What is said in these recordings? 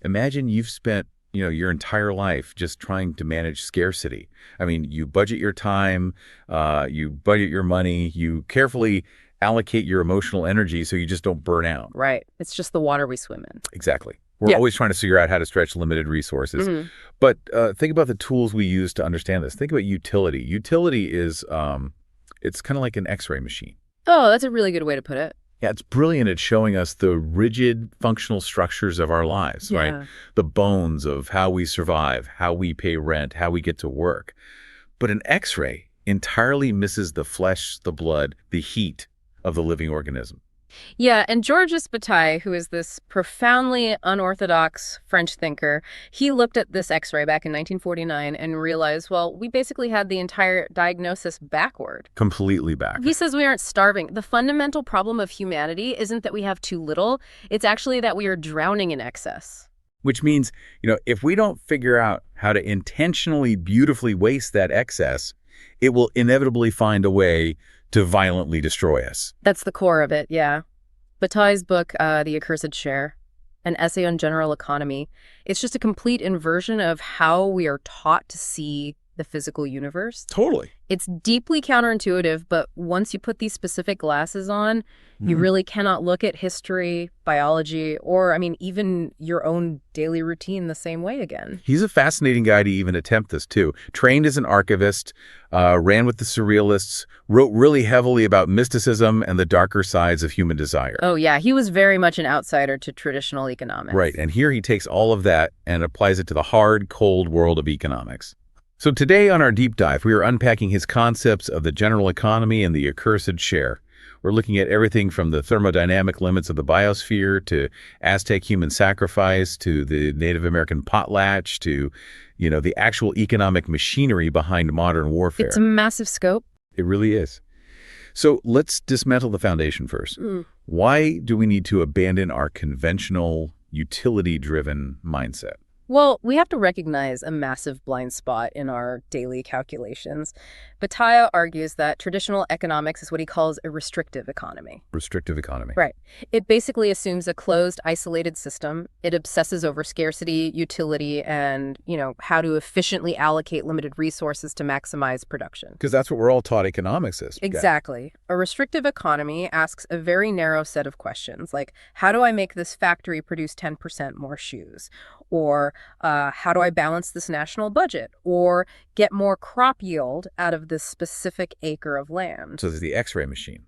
Imagine you've spent, your entire life just trying to manage scarcity. I mean, you budget your time, you budget your money, you carefully allocate your emotional energy so you just don't burn out. Right. It's just the water we swim in. Exactly. We're Yeah. always trying to figure out how to stretch limited resources. Mhm. But think about the tools we use to understand this. Think about utility. Utility is, it's kind of like an X-ray machine. Oh, that's a really good way to put it. Yeah, it's brilliant at showing us the rigid functional structures of our lives, right? Yeah. The bones of how we survive, how we pay rent, how we get to work. But an X-ray entirely misses the flesh, the blood, the heat of the living organism. Yeah, and Georges Bataille, who is this profoundly unorthodox French thinker, he looked at this X-ray back in 1949 and realized, well, we basically had the entire diagnosis backward. Completely back. He says we aren't starving. The fundamental problem of humanity isn't that we have too little. It's actually that we are drowning in excess. Which means, if we don't figure out how to intentionally, beautifully waste that excess, it will inevitably find a way to violently destroy us. That's the core of it, yeah. Bataille's book, The Accursed Share, an essay on general economy, it's just a complete inversion of how we are taught to see the physical universe. Totally. It's deeply counterintuitive, but once you put these specific glasses on, you really cannot look at history, biology, or, even your own daily routine the same way again. He's a fascinating guy to even attempt this, too. Trained as an archivist, ran with the surrealists, wrote really heavily about mysticism and the darker sides of human desire. Oh, yeah. He was very much an outsider to traditional economics. Right. And here he takes all of that and applies it to the hard, cold world of economics. So today on our deep dive, we are unpacking his concepts of the general economy and the accursed share. We're looking at everything from the thermodynamic limits of the biosphere to Aztec human sacrifice to the Native American potlatch to, the actual economic machinery behind modern warfare. It's a massive scope. It really is. So let's dismantle the foundation first. Why do we need to abandon our conventional, utility-driven mindset? Well, we have to recognize a massive blind spot in our daily calculations. Bataille argues that traditional economics is what he calls a restrictive economy. Restrictive economy. Right. It basically assumes a closed, isolated system. It obsesses over scarcity, utility, and, how to efficiently allocate limited resources to maximize production. Because that's what we're all taught economics is. Exactly. A restrictive economy asks a very narrow set of questions, like, how do I make this factory produce 10% more shoes? Or how do I balance this national budget? Or get more crop yield out of this specific acre of land? So there's the X-ray machine.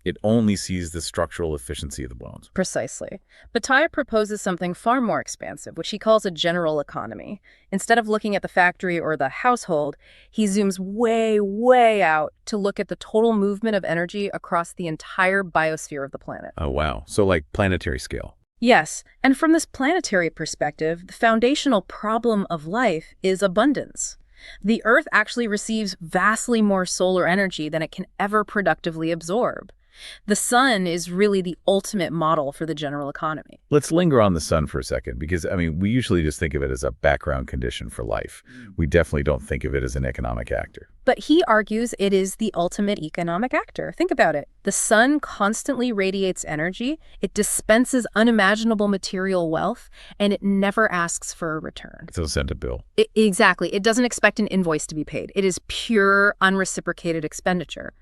It only sees the structural efficiency of the bones. Precisely. Bataille proposes something far more expansive, which he calls a general economy. Instead of looking at the factory or the household, he zooms way, way out to look at the total movement of energy across the entire biosphere of the planet. Oh, wow. So like planetary scale. Yes, and from this planetary perspective, the foundational problem of life is abundance. The Earth actually receives vastly more solar energy than it can ever productively absorb. The sun is really the ultimate model for the general economy. Let's linger on the sun for a second, because, we usually just think of it as a background condition for life. We definitely don't think of it as an economic actor. But he argues it is the ultimate economic actor. Think about it. The sun constantly radiates energy, it dispenses unimaginable material wealth, and it never asks for a return. It doesn't send a bill. Exactly. It doesn't expect an invoice to be paid. It is pure, unreciprocated expenditure.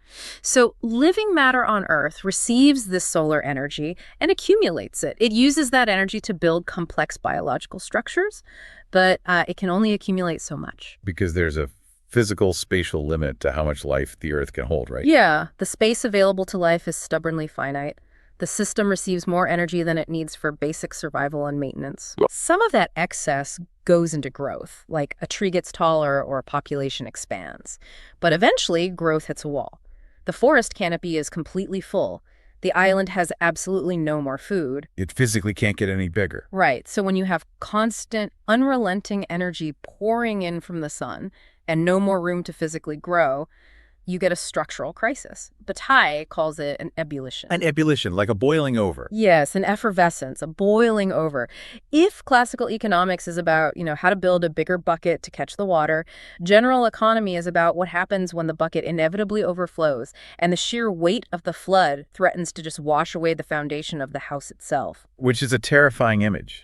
So living matter on Earth receives this solar energy and accumulates it. It uses that energy to build complex biological structures, but it can only accumulate so much. Because there's a physical spatial limit to how much life the Earth can hold, right? Yeah, the space available to life is stubbornly finite. The system receives more energy than it needs for basic survival and maintenance. Some of that excess goes into growth, like a tree gets taller or a population expands. But eventually, growth hits a wall. The forest canopy is completely full. The island has absolutely no more food. It physically can't get any bigger. Right, so when you have constant, unrelenting energy pouring in from the sun and no more room to physically grow, you get a structural crisis. Bataille calls it an ebullition. An ebullition, like a boiling over. Yes, an effervescence, a boiling over. If classical economics is about, how to build a bigger bucket to catch the water, general economy is about what happens when the bucket inevitably overflows and the sheer weight of the flood threatens to just wash away the foundation of the house itself. Which is a terrifying image.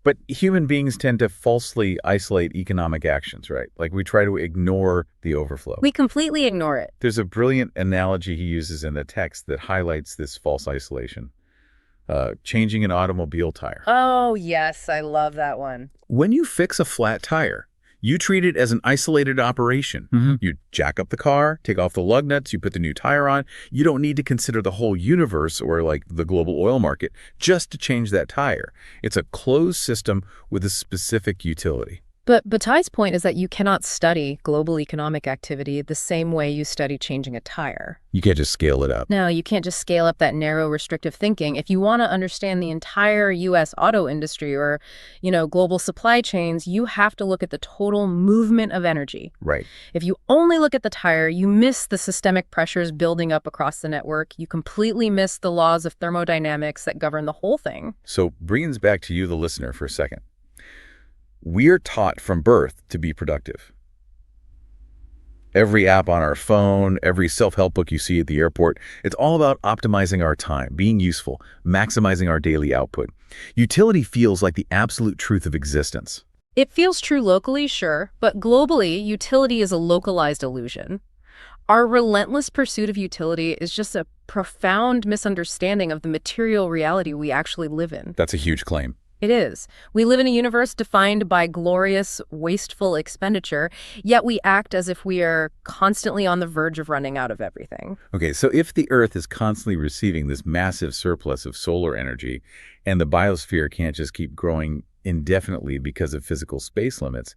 But human beings tend to falsely isolate economic actions, right? Like we try to ignore the overflow. We completely ignore it. There's a brilliant analogy he uses in the text that highlights this false isolation. Changing an automobile tire. Oh, yes, I love that one. When you fix a flat tire, you treat it as an isolated operation. You jack up the car, take off the lug nuts, you put the new tire on. You don't need to consider the whole universe or like the global oil market just to change that tire. It's a closed system with a specific utility. But Bataille's point is that you cannot study global economic activity the same way you study changing a tire. You can't just scale it up. No, you can't just scale up that narrow, restrictive thinking. If you want to understand the entire U.S. auto industry or, global supply chains, you have to look at the total movement of energy. Right. If you only look at the tire, you miss the systemic pressures building up across the network. You completely miss the laws of thermodynamics that govern the whole thing. So bringing us back to you, the listener, for a second. We're taught from birth to be productive. Every app on our phone, every self-help book you see at the airport, it's all about optimizing our time, being useful, maximizing our daily output. Utility feels like the absolute truth of existence. It feels true locally, sure, but globally, utility is a localized illusion. Our relentless pursuit of utility is just a profound misunderstanding of the material reality we actually live in. That's a huge claim. It is. We live in a universe defined by glorious, wasteful expenditure, yet we act as if we are constantly on the verge of running out of everything. Okay, so if the Earth is constantly receiving this massive surplus of solar energy, and the biosphere can't just keep growing indefinitely because of physical space limits,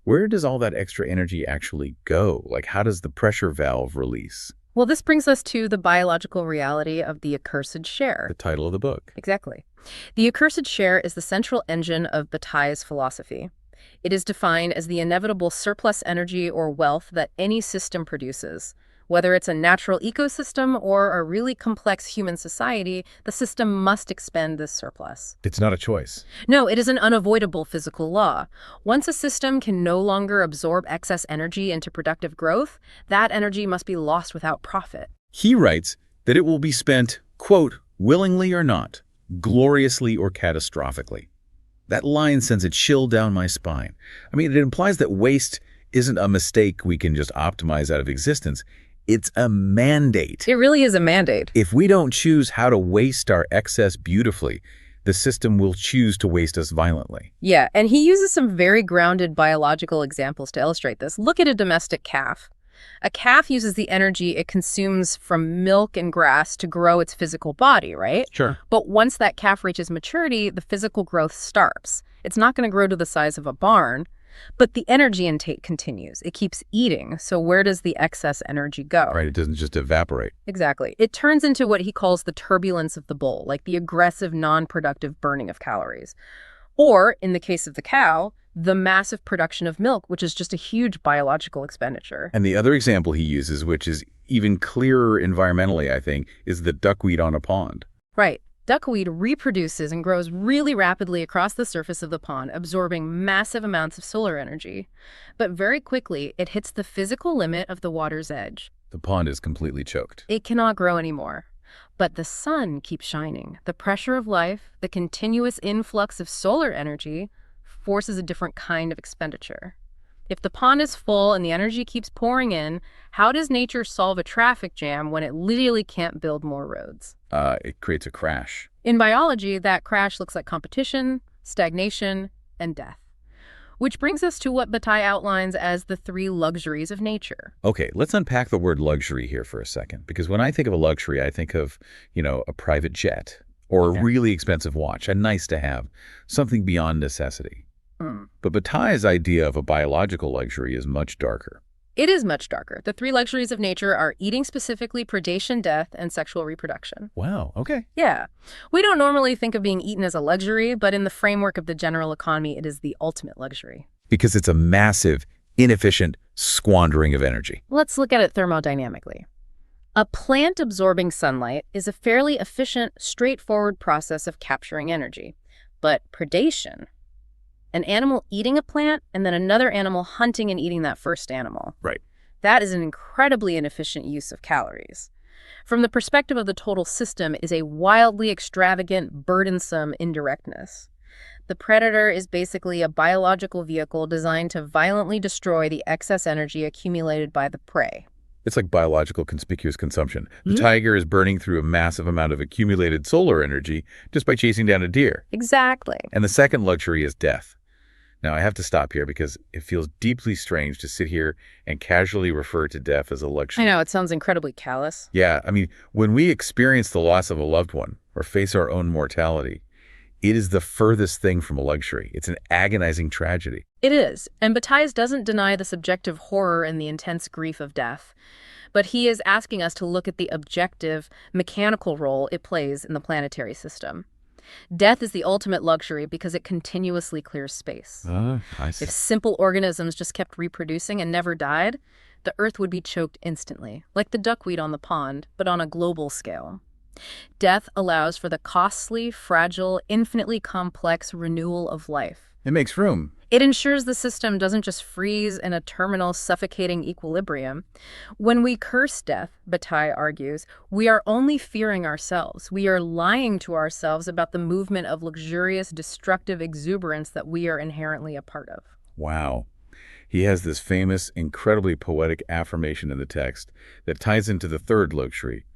where does all that extra energy actually go? Like, how does the pressure valve release? Well, this brings us to the biological reality of the accursed share. The title of the book. Exactly. The accursed share is the central engine of Bataille's philosophy. It is defined as the inevitable surplus energy or wealth that any system produces. Whether it's a natural ecosystem or a really complex human society, the system must expend this surplus. It's not a choice. No, it is an unavoidable physical law. Once a system can no longer absorb excess energy into productive growth, that energy must be lost without profit. He writes that it will be spent, quote, willingly or not, gloriously or catastrophically. That line sends a chill down my spine. I mean, it implies that waste isn't a mistake we can just optimize out of existence. It's a mandate. It really is a mandate. If we don't choose how to waste our excess beautifully, the system will choose to waste us violently. Yeah, and he uses some very grounded biological examples to illustrate this. Look at a domestic calf. A calf uses the energy it consumes from milk and grass to grow its physical body, right? Sure. But once that calf reaches maturity, the physical growth starts. It's not going to grow to the size of a barn, but the energy intake continues. It keeps eating. So where does the excess energy go? Right, it doesn't just evaporate. Exactly. It turns into what he calls the turbulence of the bull, like the aggressive, non-productive burning of calories. Or, in the case of the cow, the massive production of milk, which is just a huge biological expenditure. And the other example he uses, which is even clearer environmentally, I think, is the duckweed on a pond. Right. Duckweed reproduces and grows really rapidly across the surface of the pond, absorbing massive amounts of solar energy. But very quickly, it hits the physical limit of the water's edge. The pond is completely choked. It cannot grow anymore. But the sun keeps shining. The pressure of life, the continuous influx of solar energy, forces a different kind of expenditure. If the pond is full and the energy keeps pouring in, how does nature solve a traffic jam when it literally can't build more roads? It creates a crash. In biology, that crash looks like competition, stagnation, and death. Which brings us to what Bataille outlines as the three luxuries of nature. Okay, let's unpack the word luxury here for a second, because when I think of a luxury, I think of, a private jet or a really expensive watch, a nice to have, something beyond necessity. But Bataille's idea of a biological luxury is much darker. It is much darker. The three luxuries of nature are eating specifically, predation, death, and sexual reproduction. Wow, okay. Yeah. We don't normally think of being eaten as a luxury, but in the framework of the general economy, it is the ultimate luxury. Because it's a massive, inefficient squandering of energy. Let's look at it thermodynamically. A plant absorbing sunlight is a fairly efficient, straightforward process of capturing energy. But predation, an animal eating a plant and then another animal hunting and eating that first animal. Right. That is an incredibly inefficient use of calories. From the perspective of the total system, it is a wildly extravagant, burdensome indirectness. The predator is basically a biological vehicle designed to violently destroy the excess energy accumulated by the prey. It's like biological conspicuous consumption. The Hmm? tiger is burning through a massive amount of accumulated solar energy just by chasing down a deer. Exactly. And the second luxury is death. Now, I have to stop here because it feels deeply strange to sit here and casually refer to death as a luxury. I know, it sounds incredibly callous. Yeah, I mean, when we experience the loss of a loved one or face our own mortality, it is the furthest thing from a luxury. It's an agonizing tragedy. It is, and Bataille doesn't deny the subjective horror and the intense grief of death. But he is asking us to look at the objective, mechanical role it plays in the planetary system. Death is the ultimate luxury because it continuously clears space. I see. If simple organisms just kept reproducing and never died, the Earth would be choked instantly, like the duckweed on the pond, but on a global scale. Death allows for the costly, fragile, infinitely complex renewal of life. It makes room. It ensures the system doesn't just freeze in a terminal, suffocating equilibrium. When we curse death, Bataille argues, we are only fearing ourselves. We are lying to ourselves about the movement of luxurious, destructive exuberance that we are inherently a part of. Wow. He has this famous, incredibly poetic affirmation in the text that ties into the third luxury,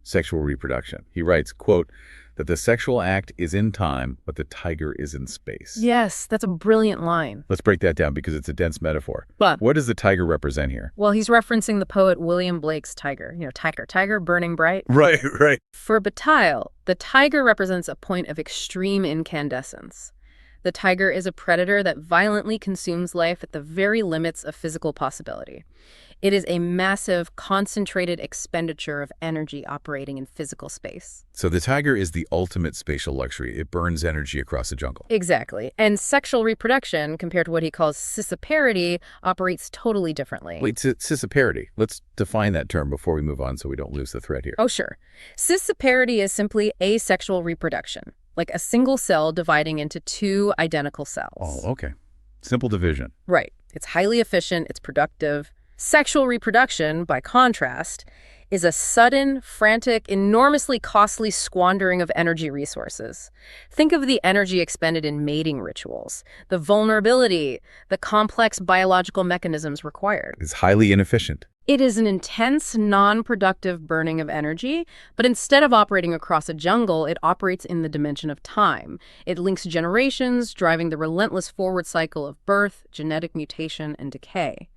sexual reproduction. He writes, quote, that the sexual act is in time, but the tiger is in space. Yes, that's a brilliant line. Let's break that down because it's a dense metaphor. But, What does the tiger represent here? well, he's referencing the poet William Blake's tiger. Tiger, burning bright. Right. For Bataille, the tiger represents a point of extreme incandescence. The tiger is a predator that violently consumes life at the very limits of physical possibility. It is a massive, concentrated expenditure of energy operating in physical space. So the tiger is the ultimate spatial luxury. It burns energy across the jungle. Exactly. And sexual reproduction, compared to what he calls scissiparity, operates totally differently. Wait, scissiparity. Let's define that term before we move on so we don't lose the thread here. Oh, sure. Scissiparity is simply asexual reproduction, like a single cell dividing into two identical cells. Oh, okay. Simple division. Right. It's highly efficient, it's productive. Sexual reproduction, by contrast, is a sudden, frantic, enormously costly squandering of energy resources. Think of the energy expended in mating rituals, the vulnerability, the complex biological mechanisms required. It's highly inefficient. It is an intense, non-productive burning of energy, but instead of operating across a jungle, it operates in the dimension of time. It links generations, driving the relentless forward cycle of birth, genetic mutation, and decay.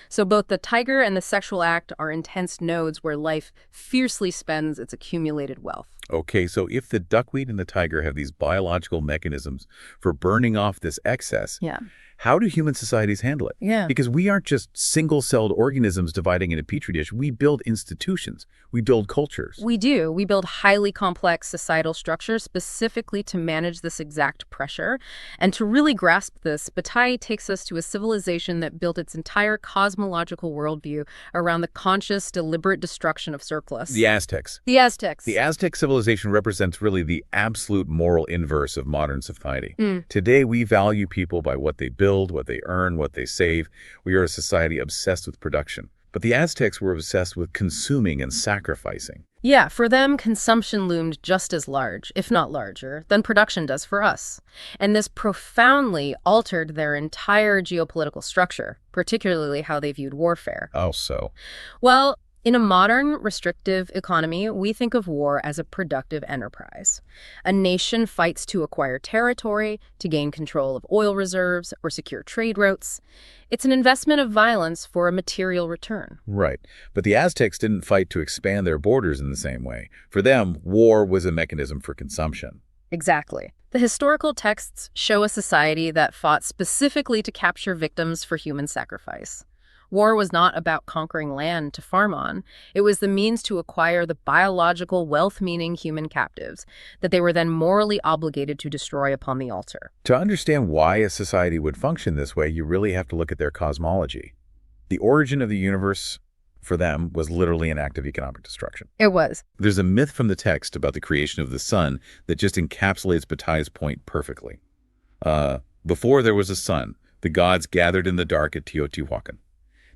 So both the tiger and the sexual act are intense nodes where life fiercely spends its accumulated wealth. Okay, so if the duckweed and the tiger have these biological mechanisms for burning off this excess, Yeah. how do human societies handle it? Yeah. Because we aren't just single-celled organisms dividing in a petri dish. We build institutions. We build cultures. We do. We build highly complex societal structures specifically to manage this exact pressure. And to really grasp this, Bataille takes us to a civilization that built its entire cosmological worldview around the conscious, deliberate destruction of surplus. The Aztecs. The Aztecs. The Aztec civilization represents really the absolute moral inverse of modern society. Mm. Today, we value people by what they build, what they earn, what they save. We are a society obsessed with production. But the Aztecs were obsessed with consuming and sacrificing. Yeah, for them, consumption loomed just as large, if not larger, than production does for us. And this profoundly altered their entire geopolitical structure, particularly how they viewed warfare. Oh, so. Well, in a modern, restrictive economy, we think of war as a productive enterprise. A nation fights to acquire territory, to gain control of oil reserves, or secure trade routes. It's an investment of violence for a material return. Right. But the Aztecs didn't fight to expand their borders in the same way. For them, war was a mechanism for consumption. Exactly. The historical texts show a society that fought specifically to capture victims for human sacrifice. War was not about conquering land to farm on. It was the means to acquire the biological, wealth-meaning human captives that they were then morally obligated to destroy upon the altar. To understand why a society would function this way, you really have to look at their cosmology. The origin of the universe, for them, was literally an act of economic destruction. It was. There's a myth from the text about the creation of the sun that just encapsulates Bataille's point perfectly. Before there was a sun, the gods gathered in the dark at Teotihuacan.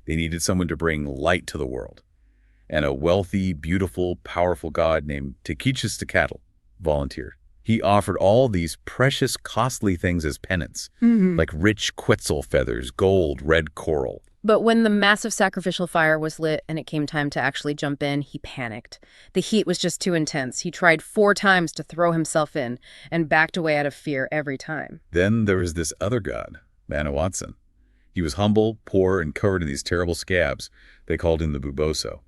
They needed someone to bring light to the world. And a wealthy, beautiful, powerful god named Tequichistecatl volunteered. He offered all these precious, costly things as penance, like rich quetzal feathers, gold, red coral. But when the massive sacrificial fire was lit and it came time to actually jump in, he panicked. The heat was just too intense. He tried 4 times to throw himself in and backed away out of fear every time. Then there was this other god, Manawatson. He was humble, poor, and covered in these terrible scabs. They called him the Buboso.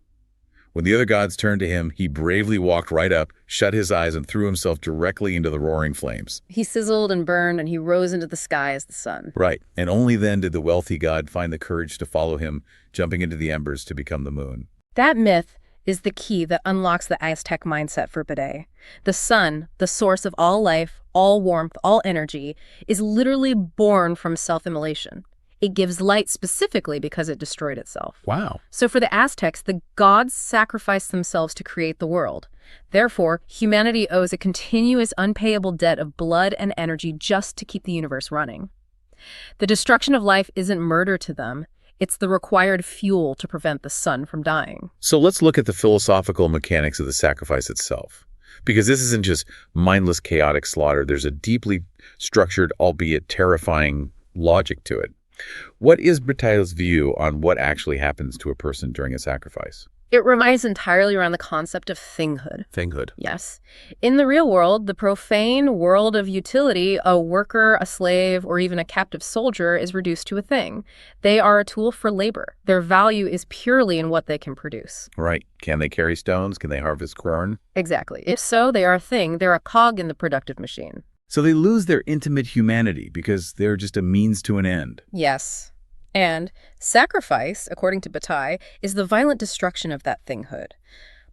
When the other gods turned to him, he bravely walked right up, shut his eyes, and threw himself directly into the roaring flames. He sizzled and burned, and he rose into the sky as the sun. Right, and only then did the wealthy god find the courage to follow him, jumping into the embers to become the moon. That myth is the key that unlocks the Aztec mindset for Bataille. The sun, the source of all life, all warmth, all energy, is literally born from self-immolation. It gives light specifically because it destroyed itself. Wow. So for the Aztecs, the gods sacrificed themselves to create the world. Therefore, humanity owes a continuous unpayable debt of blood and energy just to keep the universe running. The destruction of life isn't murder to them. It's the required fuel to prevent the sun from dying. So let's look at the philosophical mechanics of the sacrifice itself. Because this isn't just mindless, chaotic slaughter. There's a deeply structured, albeit terrifying, logic to it. What is Bataille's view on what actually happens to a person during a sacrifice? It revolves entirely around the concept of thinghood. Thinghood. Yes. In the real world, the profane world of utility, a worker, a slave, or even a captive soldier is reduced to a thing. They are a tool for labor. Their value is purely in what they can produce. Right. Can they carry stones? Can they harvest corn? Exactly. If so, they are a thing. They're a cog in the productive machine. So they lose their intimate humanity because they're just a means to an end. Yes. And sacrifice, according to Bataille, is the violent destruction of that thinghood.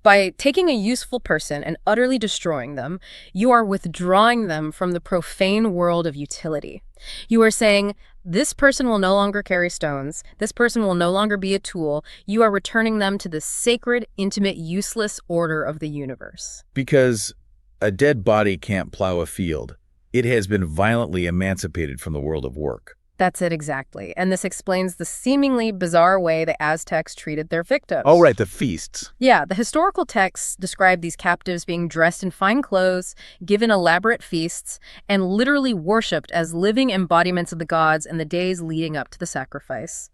By taking a useful person and utterly destroying them, you are withdrawing them from the profane world of utility. You are saying, this person will no longer carry stones, this person will no longer be a tool. You are returning them to the sacred, intimate, useless order of the universe. Because a dead body can't plow a field. It has been violently emancipated from the world of work. That's it exactly. And this explains the seemingly bizarre way the Aztecs treated their victims. Oh, right, the feasts. Yeah, the historical texts describe these captives being dressed in fine clothes, given elaborate feasts, and literally worshipped as living embodiments of the gods in the days leading up to the sacrifice.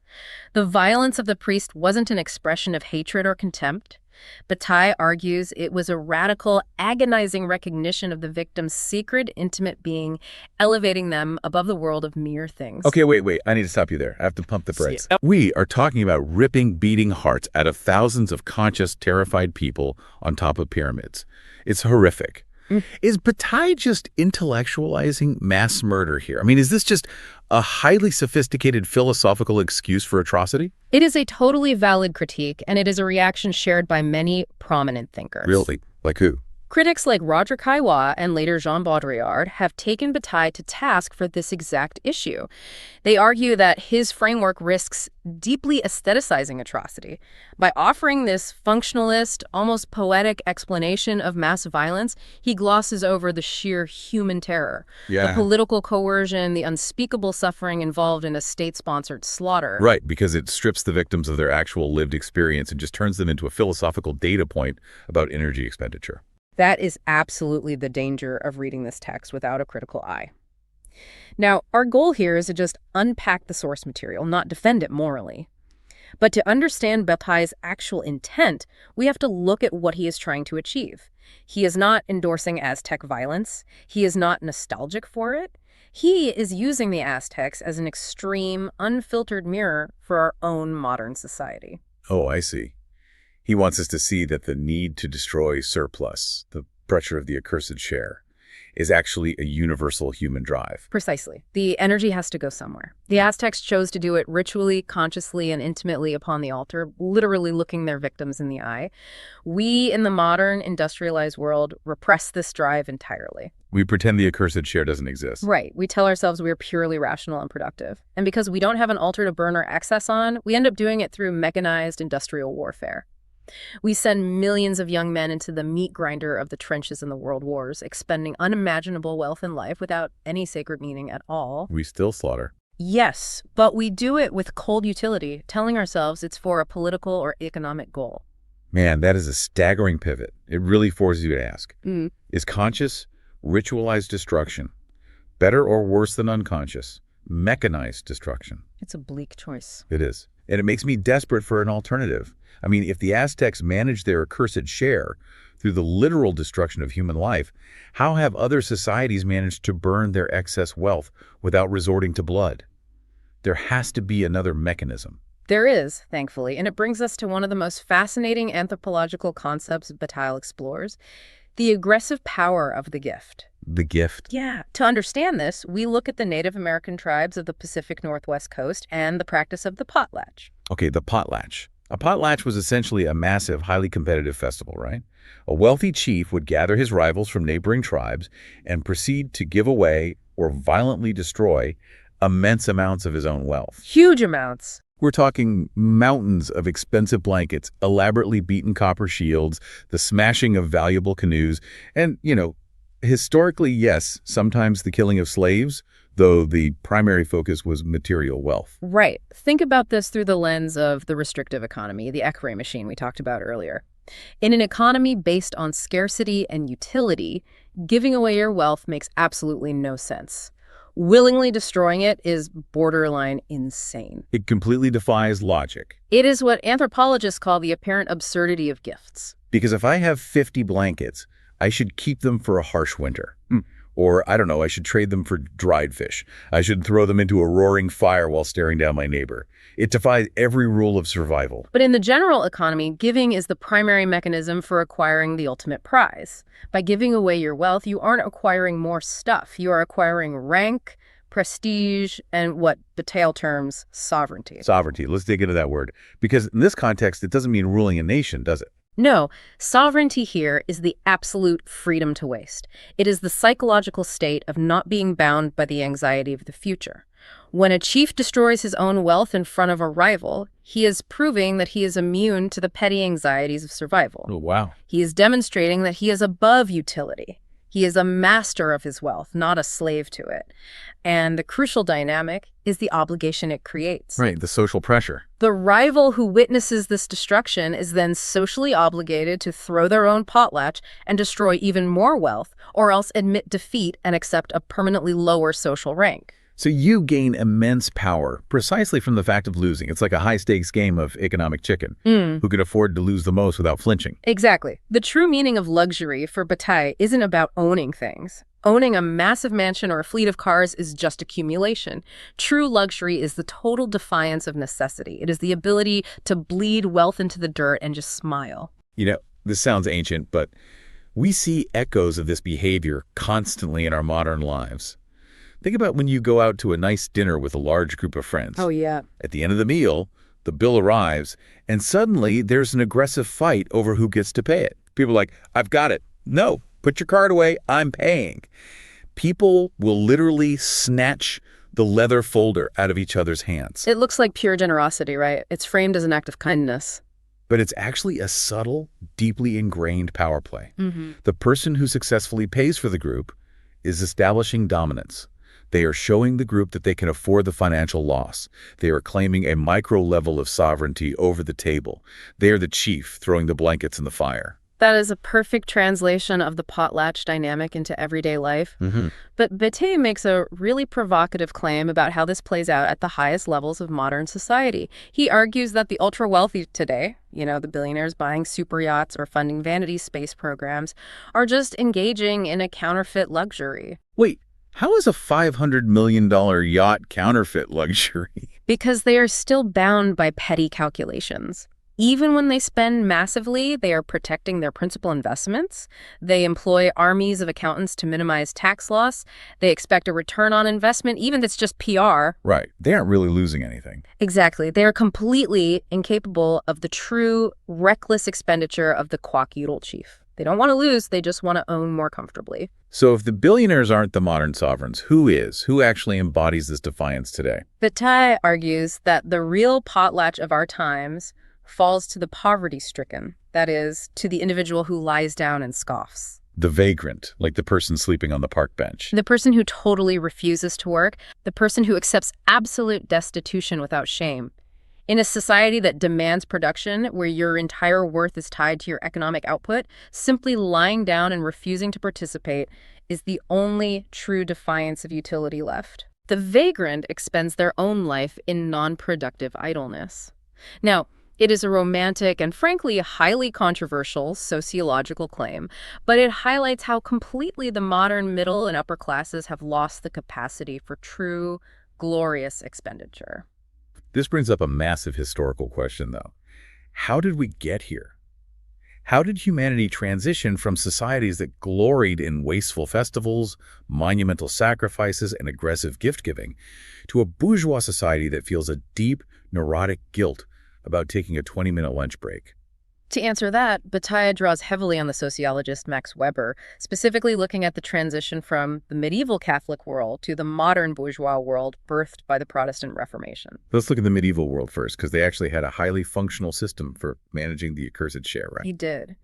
The violence of the priest wasn't an expression of hatred or contempt. Bataille argues it was a radical, agonizing recognition of the victim's sacred, intimate being, elevating them above the world of mere things. Okay, wait. I need to stop you there. I have to pump the brakes. We are talking about ripping, beating hearts out of thousands of conscious, terrified people on top of pyramids. It's horrific. Is Bataille just intellectualizing mass murder here? I mean, is this just a highly sophisticated philosophical excuse for atrocity? It is a totally valid critique, and it is a reaction shared by many prominent thinkers. Really? Like who? Critics like Roger Caillois and later Jean Baudrillard have taken Bataille to task for this exact issue. They argue that his framework risks deeply aestheticizing atrocity. By offering this functionalist, almost poetic explanation of mass violence, he glosses over the sheer human terror, the political coercion, the unspeakable suffering involved in a state-sponsored slaughter. Right, because it strips the victims of their actual lived experience and just turns them into a philosophical data point about energy expenditure. That is absolutely the danger of reading this text without a critical eye. Now, our goal here is to just unpack the source material, not defend it morally. But to understand Bataille's actual intent, we have to look at what he is trying to achieve. He is not endorsing Aztec violence. He is not nostalgic for it. He is using the Aztecs as an extreme, unfiltered mirror for our own modern society. Oh, I see. He wants us to see that the need to destroy surplus, the pressure of the accursed share, is actually a universal human drive. Precisely. The energy has to go somewhere. The Aztecs chose to do it ritually, consciously, and intimately upon the altar, literally looking their victims in the eye. We, in the modern, industrialized world, repress this drive entirely. We pretend the accursed share doesn't exist. Right. We tell ourselves we're purely rational and productive. And because we don't have an altar to burn our excess on, we end up doing it through mechanized industrial warfare. We send millions of young men into the meat grinder of the trenches in the world wars, expending unimaginable wealth and life without any sacred meaning at all. We still slaughter. Yes, but we do it with cold utility, telling ourselves it's for a political or economic goal. Man, that is a staggering pivot. It really forces you to ask, is conscious, Ritualized destruction. Better or worse than unconscious? Mechanized destruction. It's a bleak choice. It is. And it makes me desperate for an alternative. I mean, if the Aztecs managed their accursed share through the literal destruction of human life, how have other societies managed to burn their excess wealth without resorting to blood? There has to be another mechanism. There is, thankfully, and it brings us to one of the most fascinating anthropological concepts Bataille explores, the aggressive power of the gift. The gift. Yeah. To understand this, we look at the Native American tribes of the Pacific Northwest coast and the practice of the potlatch. Okay, the potlatch. A potlatch was essentially a massive, highly competitive festival, right? A wealthy chief would gather his rivals from neighboring tribes and proceed to give away or violently destroy immense amounts of his own wealth. Huge amounts. We're talking mountains of expensive blankets, elaborately beaten copper shields, the smashing of valuable canoes, and, historically, yes, sometimes the killing of slaves, though the primary focus was material wealth. Right. Think about this through the lens of the restrictive economy, the X-ray machine we talked about earlier. In an economy based on scarcity and utility, giving away your wealth makes absolutely no sense. Willingly destroying it is borderline insane. It completely defies logic. It is what anthropologists call the apparent absurdity of gifts. Because if I have 50 blankets, I should keep them for a harsh winter. Or, I don't know, I should trade them for dried fish. I should throw them into a roaring fire while staring down my neighbor. It defies every rule of survival. But in the general economy, giving is the primary mechanism for acquiring the ultimate prize. By giving away your wealth, you aren't acquiring more stuff. You are acquiring rank, prestige, and what Bataille terms sovereignty. Sovereignty. Let's dig into that word. Because in this context, it doesn't mean ruling a nation, does it? No, sovereignty here is the absolute freedom to waste. It is the psychological state of not being bound by the anxiety of the future. When a chief destroys his own wealth in front of a rival, he is proving that he is immune to the petty anxieties of survival. Oh, wow. He is demonstrating that he is above utility. He is a master of his wealth, not a slave to it. And the crucial dynamic is the obligation it creates. Right, the social pressure. The rival who witnesses this destruction is then socially obligated to throw their own potlatch and destroy even more wealth, or else admit defeat and accept a permanently lower social rank. So you gain immense power precisely from the fact of losing. It's like a high-stakes game of economic chicken. Who can afford to lose the most without flinching? Exactly. The true meaning of luxury for Bataille isn't about owning things. Owning a massive mansion or a fleet of cars is just accumulation. True luxury is the total defiance of necessity. It is the ability to bleed wealth into the dirt and just smile. This sounds ancient, but we see echoes of this behavior constantly in our modern lives. Think about when you go out to a nice dinner with a large group of friends. Oh, yeah. At the end of the meal, the bill arrives, and suddenly there's an aggressive fight over who gets to pay it. People are like, I've got it. No, put your card away. I'm paying. People will literally snatch the leather folder out of each other's hands. It looks like pure generosity, right? It's framed as an act of kindness. But it's actually a subtle, deeply ingrained power play. The person who successfully pays for the group is establishing dominance. They are showing the group that they can afford the financial loss. They are claiming a micro level of sovereignty over the table. They are the chief throwing the blankets in the fire. That is a perfect translation of the potlatch dynamic into everyday life. But Bataille makes a really provocative claim about how this plays out at the highest levels of modern society. He argues that the ultra-wealthy today, the billionaires buying super yachts or funding vanity space programs, are just engaging in a counterfeit luxury. Wait. How is a $500 million yacht counterfeit luxury? Because they are still bound by petty calculations. Even when they spend massively, they are protecting their principal investments. They employ armies of accountants to minimize tax loss. They expect a return on investment, even if it's just PR. Right. They aren't really losing anything. Exactly. They are completely incapable of the true, reckless expenditure of the quack-udal chief. They don't want to lose, they just want to own more comfortably. So if the billionaires aren't the modern sovereigns, who is? Who actually embodies this defiance today? Bataille argues that the real potlatch of our times falls to the poverty-stricken, that is, to the individual who lies down and scoffs. The vagrant, like the person sleeping on the park bench. The person who totally refuses to work, the person who accepts absolute destitution without shame. In a society that demands production, where your entire worth is tied to your economic output, simply lying down and refusing to participate is the only true defiance of utility left. The vagrant expends their own life in non-productive idleness. Now, it is a romantic and frankly highly controversial sociological claim, but it highlights how completely the modern middle and upper classes have lost the capacity for true, glorious expenditure. This brings up a massive historical question, though. How did we get here? How did humanity transition from societies that gloried in wasteful festivals, monumental sacrifices, and aggressive gift-giving to a bourgeois society that feels a deep, neurotic guilt about taking a 20-minute lunch break? To answer that, Bataille draws heavily on the sociologist Max Weber, specifically looking at the transition from the medieval Catholic world to the modern bourgeois world birthed by the Protestant Reformation. Let's look at the medieval world first, because they actually had a highly functional system for managing the accursed share, right? He did.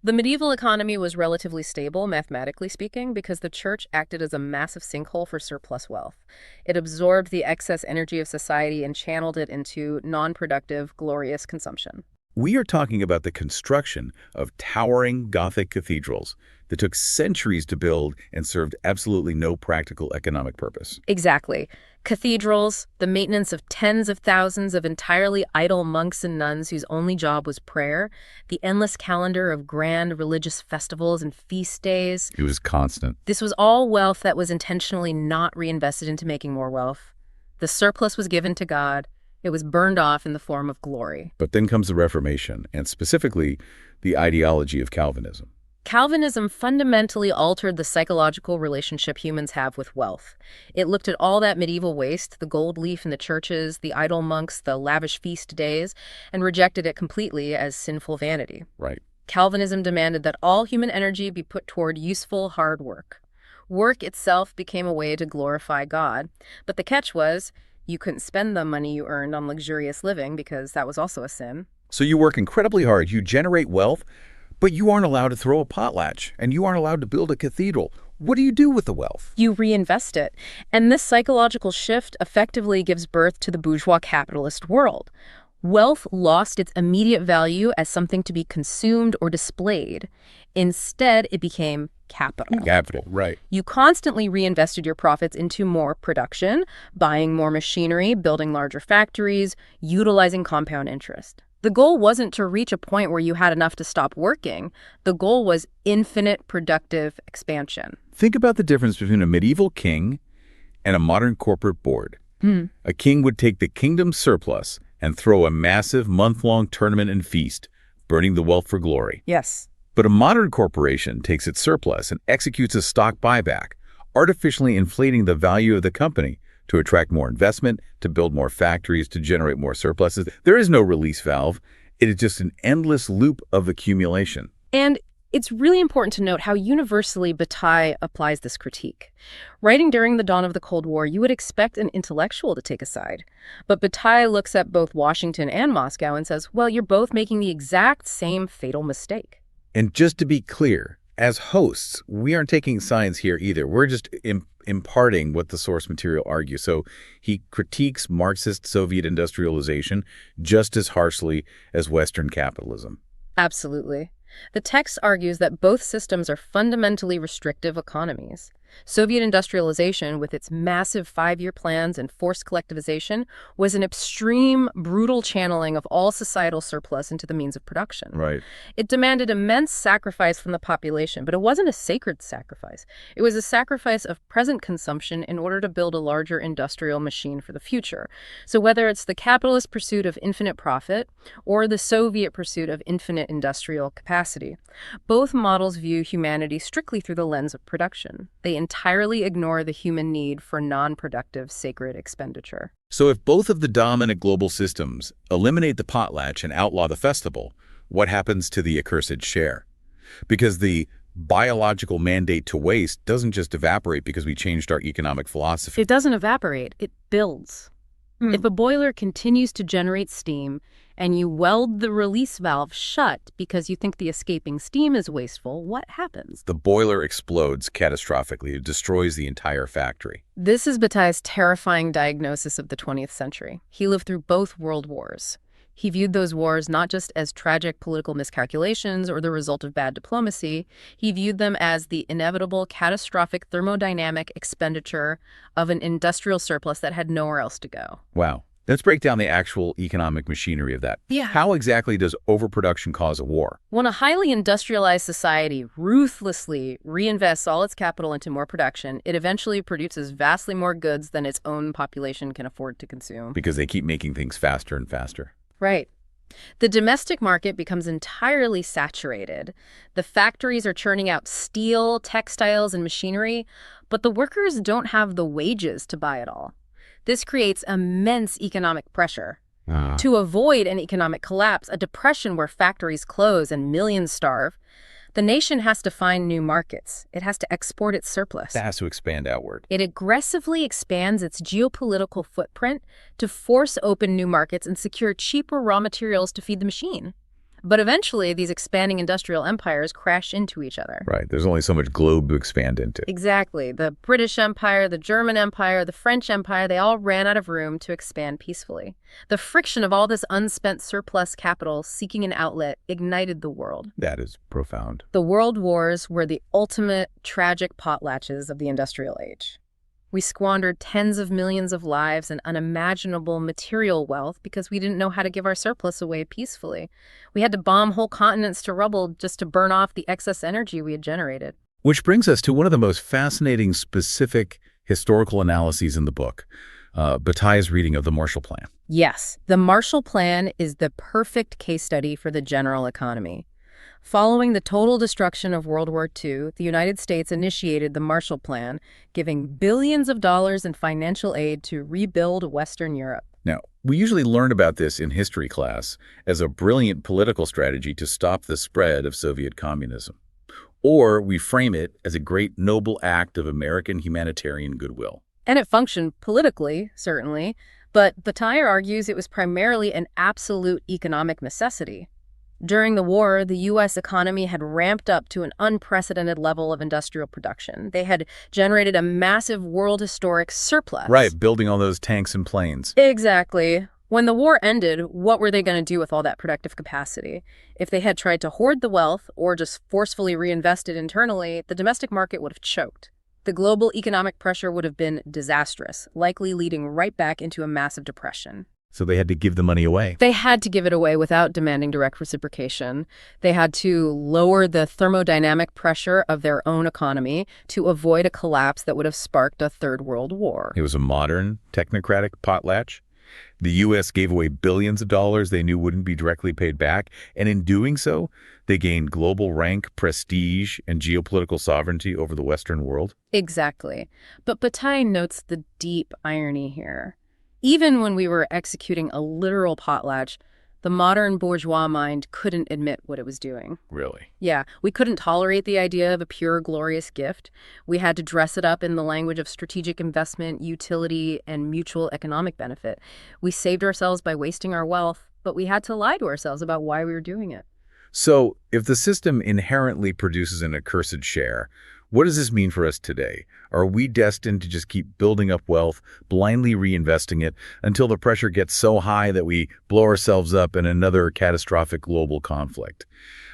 The medieval economy was relatively stable, mathematically speaking, because the church acted as a massive sinkhole for surplus wealth. It absorbed the excess energy of society and channeled it into non-productive, glorious consumption. We are talking about the construction of towering Gothic cathedrals that took centuries to build and served absolutely no practical economic purpose. Exactly. Cathedrals, the maintenance of tens of thousands of entirely idle monks and nuns whose only job was prayer, the endless calendar of grand religious festivals and feast days. It was constant. This was all wealth that was intentionally not reinvested into making more wealth. The surplus was given to God. It was burned off in the form of glory. But then comes the Reformation, and specifically the ideology of Calvinism. Calvinism fundamentally altered the psychological relationship humans have with wealth. It looked at all that medieval waste, the gold leaf in the churches, the idle monks, the lavish feast days, and rejected it completely as sinful vanity. Right. Calvinism demanded that all human energy be put toward useful, hard work. Work itself became a way to glorify God, but the catch was, you couldn't spend the money you earned on luxurious living because that was also a sin. So you work incredibly hard, you generate wealth, but you aren't allowed to throw a potlatch, and you aren't allowed to build a cathedral. What do you do with the wealth? You reinvest it. And this psychological shift effectively gives birth to the bourgeois capitalist world. Wealth lost its immediate value as something to be consumed or displayed. Instead, it became capital. Capital, right. You constantly reinvested your profits into more production, buying more machinery, building larger factories, utilizing compound interest. The goal wasn't to reach a point where you had enough to stop working. The goal was infinite productive expansion. Think about the difference between a medieval king and a modern corporate board. A king would take the kingdom's surplus and throw a massive month-long tournament and feast, burning the wealth for glory. Yes. But a modern corporation takes its surplus and executes a stock buyback, artificially inflating the value of the company to attract more investment, to build more factories, to generate more surpluses. There is no release valve. It is just an endless loop of accumulation. And it's really important to note how universally Bataille applies this critique. Writing during the dawn of the Cold War, you would expect an intellectual to take a side. But Bataille looks at both Washington and Moscow and says, well, you're both making the exact same fatal mistake. And just to be clear, as hosts, we aren't taking sides here either. We're just imparting what the source material argues. So he critiques Marxist Soviet industrialization just as harshly as Western capitalism. Absolutely. The text argues that both systems are fundamentally restrictive economies. Soviet industrialization, with its massive 5-year plans and forced collectivization, was an extreme, brutal channeling of all societal surplus into the means of production. Right. It demanded immense sacrifice from the population, but it wasn't a sacred sacrifice. It was a sacrifice of present consumption in order to build a larger industrial machine for the future. So whether it's the capitalist pursuit of infinite profit or the Soviet pursuit of infinite industrial capacity, both models view humanity strictly through the lens of production. They entirely ignore the human need for non-productive sacred expenditure. So if both of the dominant global systems eliminate the potlatch and outlaw the festival, what happens to the accursed share? Because the biological mandate to waste doesn't just evaporate because we changed our economic philosophy. It doesn't evaporate, it builds. If a boiler continues to generate steam and you weld the release valve shut because you think the escaping steam is wasteful, what happens? The boiler explodes catastrophically. It destroys the entire factory. This is Bataille's terrifying diagnosis of the 20th century. He lived through both world wars. He viewed those wars not just as tragic political miscalculations or the result of bad diplomacy. He viewed them as the inevitable catastrophic thermodynamic expenditure of an industrial surplus that had nowhere else to go. Wow. Let's break down the actual economic machinery of that. Yeah. How exactly does overproduction cause a war? When a highly industrialized society ruthlessly reinvests all its capital into more production, it eventually produces vastly more goods than its own population can afford to consume. Because they keep making things faster and faster. Right. The domestic market becomes entirely saturated. The factories are churning out steel, textiles, and machinery, but the workers don't have the wages to buy it all. This creates immense economic pressure. To avoid an economic collapse, a depression where factories close and millions starve, the nation has to find new markets. It has to export its surplus. That has to expand outward. It aggressively expands its geopolitical footprint to force open new markets and secure cheaper raw materials to feed the machine. But eventually, these expanding industrial empires crash into each other. Right. There's only so much globe to expand into. Exactly. The British Empire, the German Empire, the French Empire, they all ran out of room to expand peacefully. The friction of all this unspent surplus capital seeking an outlet ignited the world. That is profound. The world wars were the ultimate tragic potlatches of the industrial age. We squandered tens of millions of lives and unimaginable material wealth because we didn't know how to give our surplus away peacefully. We had to bomb whole continents to rubble just to burn off the excess energy we had generated. Which brings us to one of the most fascinating specific historical analyses in the book, Bataille's reading of the Marshall Plan. Yes, the Marshall Plan is the perfect case study for the general economy. Following the total destruction of World War II, the United States initiated the Marshall Plan, giving billions of dollars in financial aid to rebuild Western Europe. Now, we usually learn about this in history class as a brilliant political strategy to stop the spread of Soviet communism. Or we frame it as a great noble act of American humanitarian goodwill. And it functioned politically, certainly, but Bataille argues it was primarily an absolute economic necessity. During the war, the U.S. economy had ramped up to an unprecedented level of industrial production. They had generated a massive world historic surplus. Right, building all those tanks and planes. Exactly. When the war ended, what were they going to do with all that productive capacity? If they had tried to hoard the wealth or just forcefully reinvest it internally, the domestic market would have choked. The global economic pressure would have been disastrous, likely leading right back into a massive depression. So they had to give the money away. They had to give it away without demanding direct reciprocation. They had to lower the thermodynamic pressure of their own economy to avoid a collapse that would have sparked a third world war. It was a modern, technocratic potlatch. The U.S. gave away billions of dollars they knew wouldn't be directly paid back, and in doing so, they gained global rank, prestige, and geopolitical sovereignty over the Western world. Exactly. But Bataille notes the deep irony here. Even when we were executing a literal potlatch, the modern bourgeois mind couldn't admit what it was doing. Really? Yeah, we couldn't tolerate the idea of a pure, glorious gift. We had to dress it up in the language of strategic investment, utility, and mutual economic benefit. We saved ourselves by wasting our wealth, but we had to lie to ourselves about why we were doing it. So, if the system inherently produces an accursed share, what does this mean for us today? Are we destined to just keep building up wealth, blindly reinvesting it, until the pressure gets so high that we blow ourselves up in another catastrophic global conflict?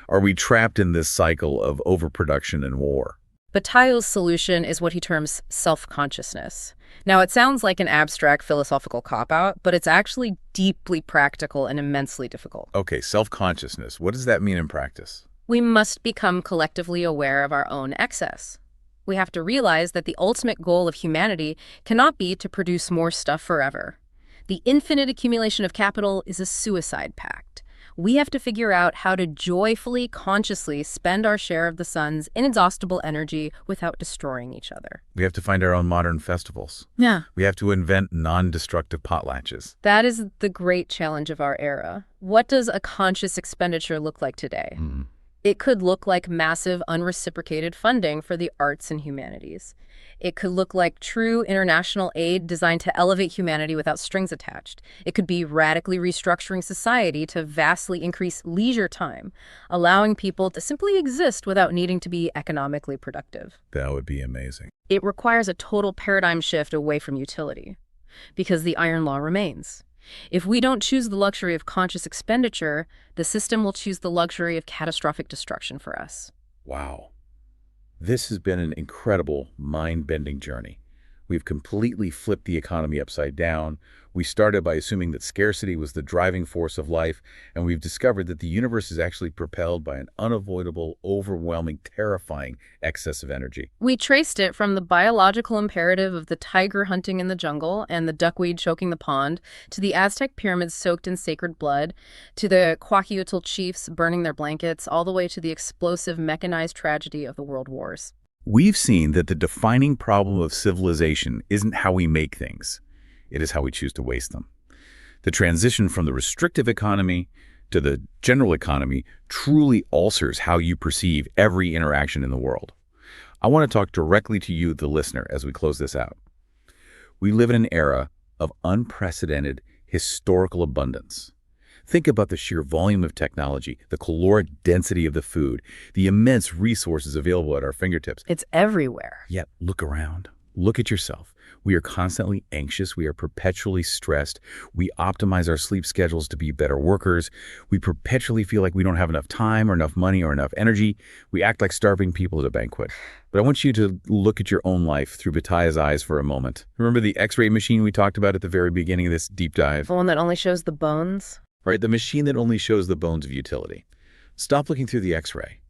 Are we trapped in this cycle of overproduction and war? Bataille's solution is what he terms self-consciousness. Now, it sounds like an abstract philosophical cop-out, but it's actually deeply practical and immensely difficult. Okay, self-consciousness. What does that mean in practice? We must become collectively aware of our own excess. We have to realize that the ultimate goal of humanity cannot be to produce more stuff forever. The infinite accumulation of capital is a suicide pact. We have to figure out how to joyfully, consciously spend our share of the sun's inexhaustible energy without destroying each other. We have to find our own modern festivals. Yeah. We have to invent non-destructive potlatches. That is the great challenge of our era. What does a conscious expenditure look like today? It could look like massive, unreciprocated funding for the arts and humanities. It could look like true international aid designed to elevate humanity without strings attached. It could be radically restructuring society to vastly increase leisure time, allowing people to simply exist without needing to be economically productive. That would be amazing. It requires a total paradigm shift away from utility, because the iron law remains. If we don't choose the luxury of conscious expenditure, the system will choose the luxury of catastrophic destruction for us. Wow. This has been an incredible, mind-bending journey. We've completely flipped the economy upside down. We started by assuming that scarcity was the driving force of life, and we've discovered that the universe is actually propelled by an unavoidable, overwhelming, terrifying excess of energy. We traced it from the biological imperative of the tiger hunting in the jungle and the duckweed choking the pond, to the Aztec pyramids soaked in sacred blood, to the Kwakiutl chiefs burning their blankets, all the way to the explosive mechanized tragedy of the world wars. We've seen that the defining problem of civilization isn't how we make things. It is how we choose to waste them. The transition from the restrictive economy to the general economy truly alters how you perceive every interaction in the world. I want to talk directly to you, the listener, as we close this out. We live in an era of unprecedented historical abundance. Think about the sheer volume of technology, the caloric density of the food, the immense resources available at our fingertips. It's everywhere. Yet, look around. Look at yourself. We are constantly anxious. We are perpetually stressed. We optimize our sleep schedules to be better workers. We perpetually feel like we don't have enough time or enough money or enough energy. We act like starving people at a banquet. But I want you to look at your own life through Bataille's eyes for a moment. Remember the X-ray machine we talked about at the very beginning of this deep dive? The one that only shows the bones? Right, the machine that only shows the bones of utility. Stop looking through the X-ray.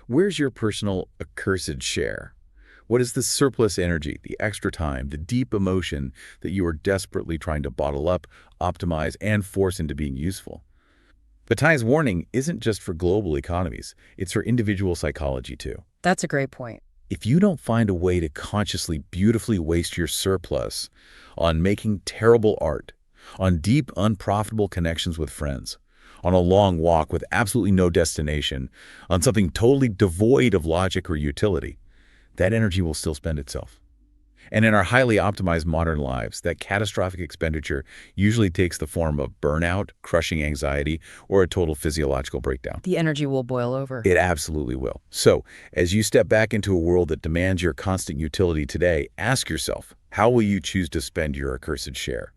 Where's your personal accursed share? What is the surplus energy, the extra time, the deep emotion that you are desperately trying to bottle up, optimize, and force into being useful? Bataille's warning isn't just for global economies. It's for individual psychology, too. That's a great point. If you don't find a way to consciously, beautifully waste your surplus on making terrible art, on deep, unprofitable connections with friends, on a long walk with absolutely no destination, on something totally devoid of logic or utility, that energy will still spend itself. And in our highly optimized modern lives, that catastrophic expenditure usually takes the form of burnout, crushing anxiety, or a total physiological breakdown. The energy will boil over. It absolutely will. So, as you step back into a world that demands your constant utility today, ask yourself, how will you choose to spend your accursed share?